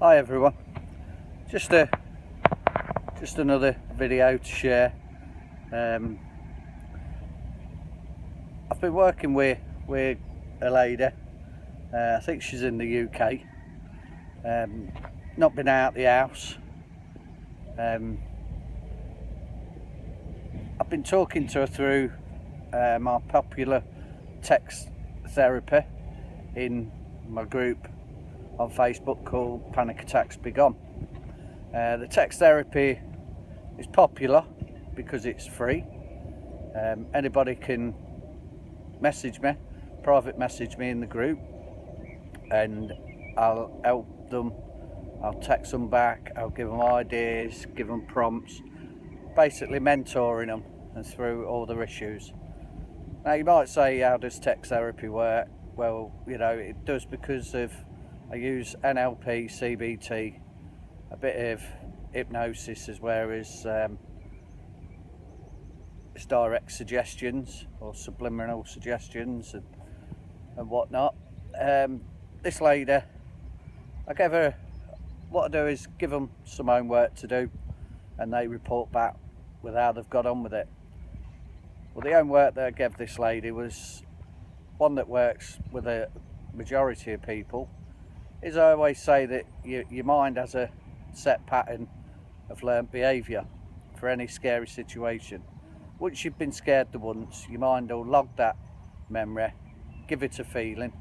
Hi everyone, just another video to share. I've been working with a lady. I think she's in the UK. Not been out the house. I've been talking to her through my popular text therapy in my group on Facebook called Panic Attacks Be Gone. The text therapy is popular because it's free. Anybody can message me, private message me in the group, and I'll help them. I'll text them back, I'll give them ideas, give them prompts, basically mentoring them and through all their issues. Now you might say, how does text therapy work? Well, you know, it does because I use NLP, CBT, a bit of hypnosis as well as it's direct suggestions or subliminal suggestions and whatnot. This lady, I gave her, what I do is give them some homework to do and they report back with how they've got on with it. Well, the homework that I gave this lady was one that works with a majority of people. Is I always say that your mind has a set pattern of learnt behaviour for any scary situation. Once you've been scared the once, your mind will log that memory, give it a feeling.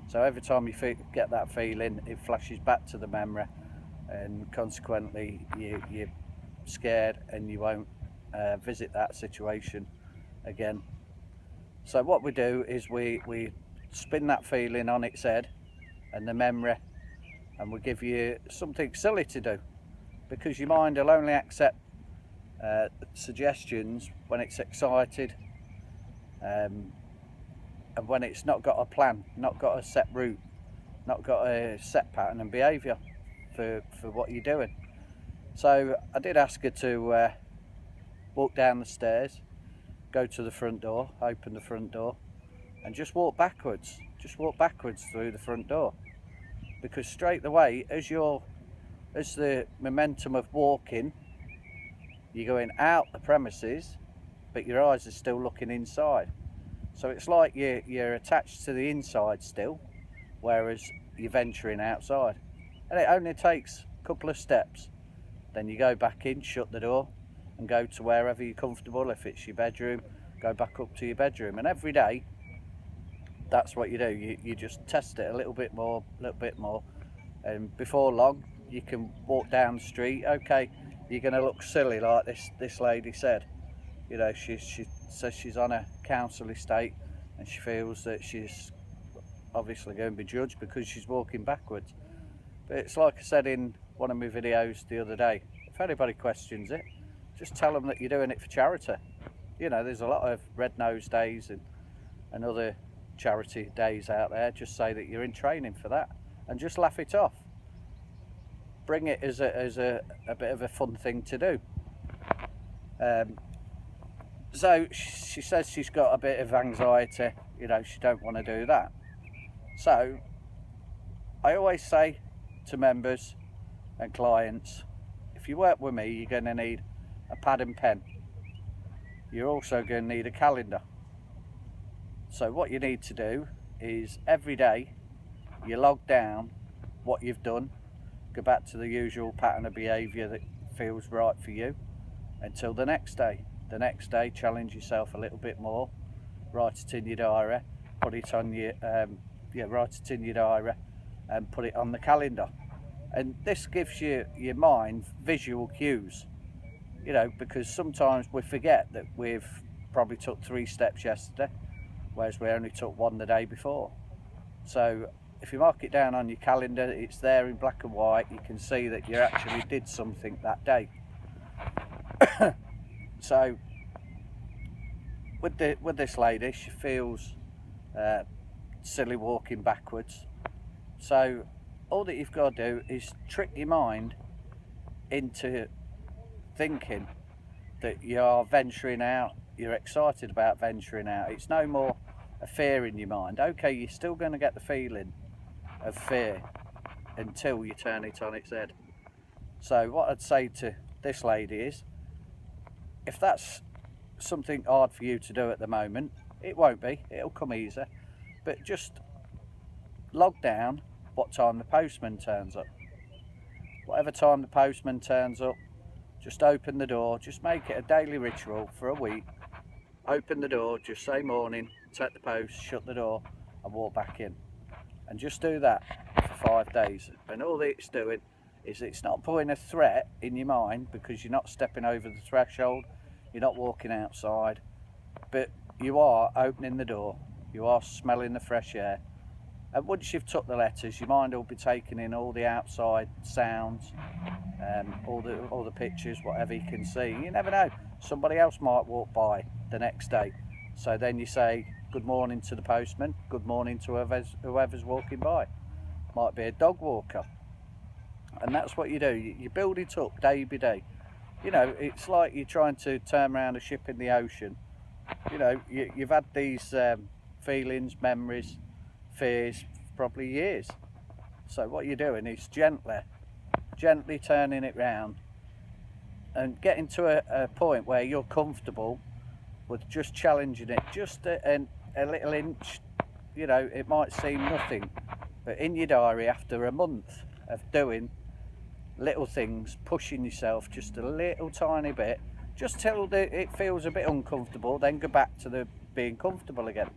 So every time you get that feeling, it flashes back to the memory, and consequently you're scared and you won't visit that situation again. So what we do is we spin that feeling on its head and the memory, and we give you something silly to do, because your mind will only accept suggestions when it's excited, and when it's not got a plan, not got a set route, not got a set pattern and behaviour for what you're doing. So I did ask her to walk down the stairs, go to the front door, open the front door, and just walk backwards through the front door, because straight away as the momentum of walking, you're going out the premises but your eyes are still looking inside. So it's like you're attached to the inside still, whereas you're venturing outside. And it only takes a couple of steps. Then you go back in, shut the door, and go to wherever you're comfortable. If it's your bedroom, go back up to your bedroom. And every day, that's what you do. You just test it a little bit more, and before long, you can walk down the street. Okay, you're going to look silly, like this lady said. You know, she says she's on a council estate and she feels that she's obviously going to be judged because she's walking backwards. But it's like I said in one of my videos the other day, if anybody questions it, just tell them that you're doing it for charity. You know, there's a lot of Red Nose Days and other charity days out there. Just say that you're in training for that and just laugh it off. Bring it as a bit of a fun thing to do. So she says she's got a bit of anxiety, you know, she don't want to do that. So I always say to members and clients, if you work with me, you're going to need a pad and pen. You're also going to need a calendar. So what you need to do is every day you log down what you've done, go back to the usual pattern of behaviour that feels right for you until the next day. The next day, challenge yourself a little bit more, write it in your diary, put it on your write it in your diary and put it on the calendar. And this gives your mind visual cues, you know, because sometimes we forget that we've probably took 3 steps yesterday, whereas we only took 1 the day before. So if you mark it down on your calendar, it's there in black and white, you can see that you actually did something that day. So with this lady, she feels silly walking backwards. So all that you've got to do is trick your mind into thinking that you are venturing out, you're excited about venturing out. It's no more a fear in your mind. Okay, you're still going to get the feeling of fear, until you turn it on its head. So what I'd say to this lady is, if that's something hard for you to do at the moment, it won't be, it'll come easier, but just log down what time the postman turns up. Whatever time the postman turns up, just open the door, just make it a daily ritual for a week. Open the door, just say morning, take the post, shut the door and walk back in. And just do that for 5 days. And all that it's doing is it's not putting a threat in your mind, because you're not stepping over the threshold, you're not walking outside, but you are opening the door, you are smelling the fresh air. And once you've took the letters, your mind will be taking in all the outside sounds, all the pictures, whatever you can see. You never know, somebody else might walk by the next day. So then you say good morning to the postman, good morning to whoever's walking by. Might be a dog walker. And that's what you do. You build it up day by day. You know, it's like you're trying to turn around a ship in the ocean. You know, you've had these feelings, memories, fears, probably years. So what you're doing is gently turning it round and getting to a point where you're comfortable with just challenging it, just a little inch. You know, it might seem nothing, but in your diary, after a month of doing little things, pushing yourself just a little tiny bit, just till it feels a bit uncomfortable, then go back to the being comfortable again,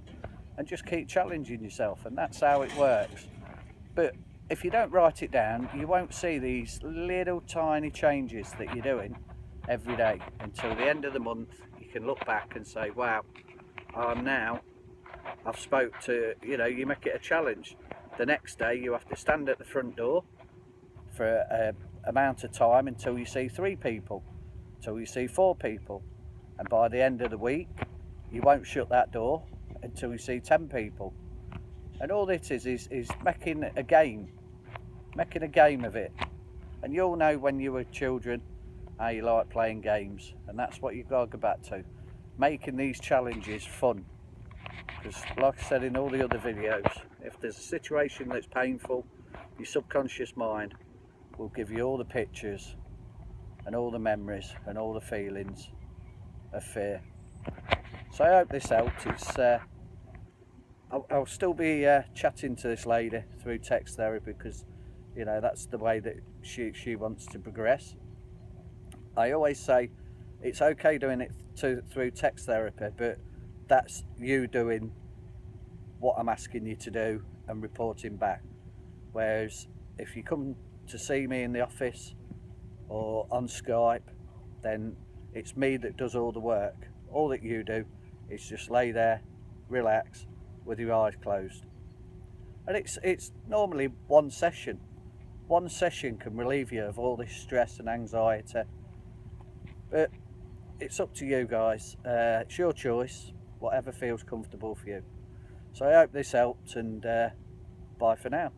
and just keep challenging yourself. And that's how it works. But if you don't write it down, you won't see these little tiny changes that you're doing every day. Until the end of the month, you can look back and say, wow, I've spoke to, you know, you make it a challenge. The next day you have to stand at the front door for a amount of time until you see 3 people, until you see 4 people, and by the end of the week you won't shut that door until you see 10 people. And all this is making a game of it. And you'll know when you were children how you like playing games, and that's what you've got to go back to, making these challenges fun. Because like I said in all the other videos, if there's a situation that's painful, your subconscious mind will give you all the pictures and all the memories and all the feelings of fear. So I hope this helped. I'll still be chatting to this lady through text therapy, because you know that's the way that she wants to progress. I always say it's okay doing it through text therapy, but that's you doing what I'm asking you to do and reporting back. Whereas if you come to see me in the office or on Skype, then it's me that does all the work. All that you do is just lay there, relax, with your eyes closed. And it's normally one session. One session can relieve you of all this stress and anxiety. But it's up to you guys. It's your choice, whatever feels comfortable for you. So I hope this helped, and bye for now.